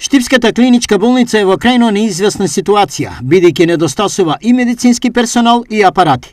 Штипската клиничка болница е во крајно неизвестна ситуација, бидејќи недостасува и медицински персонал и апарати.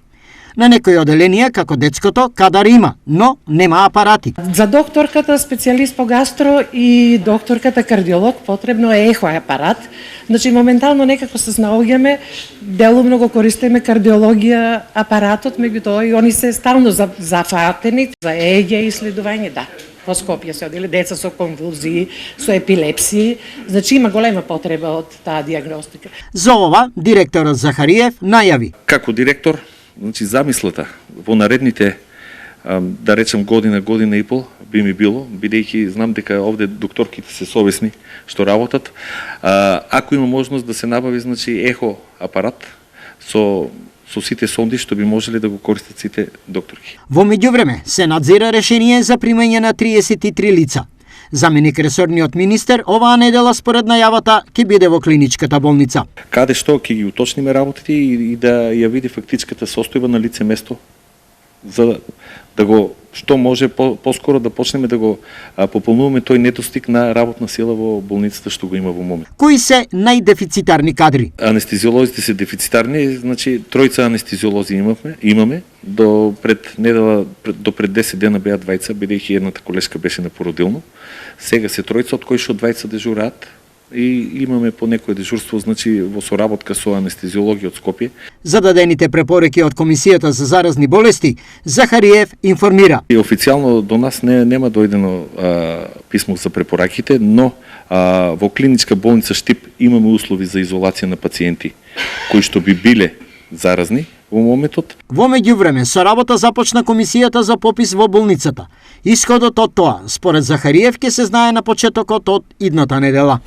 На некои оделенија, како детското, кадар има, но нема апарати. За докторката специјалист по гастро и докторката кардиолог потребно е ехо апарат. Значи моментално некако се снаоѓаме, делумно го користиме кардиологија апаратот, меѓутоа и они се стално зафатени за ЕГ исследување, да. Во Скопје се одели деца со конвулзии, со епилепсии, значи има голема потреба од таа диагностика. За ова, директорот Захариев најави. Како директор, значи замислата во наредните, да речем година и пол, би ми било, бидејќи знам дека овде докторките се совесни што работат, ако има можност да се набави, значи ехо апарат со сите сонди што би можеле да го користат сите докторки. Во меѓувреме се надзира решение за примање на 33 лица. Заменик ресорниот министер оваа недела според најавата ќе биде во клиничката болница. Каде што ќе ги уточниме работите и да ја види фактичката состојба на лице место за да го што може поскоро да почнеме да го пополнуваме тој недостиг на работна сила во болницата што го има во момент. Кои се најдефицитарни кадри? Анестезиолозите се дефицитарни, значи тројца анестезиолози имаме до пред 10 дена беа двајца, бидејќи едната колешка беше на породилно. Сега се тројца, од кои што двајца дежураат и имаме по некое дежурство, значи во соработка со анестезиологи од Скопје. За дадените препораки од Комисијата за заразни болести, Захариев информира. И официјално до нас нема дојдено писмо за препораките, но во клиничка болница Штип имаме услови за изолација на пациенти кои што би биле заразни во моментот. Во меѓувреме, со работа започна комисијата за попис во болницата. Исходот од тоа, според Захариев, ќе се знае на почетокот од идната недела.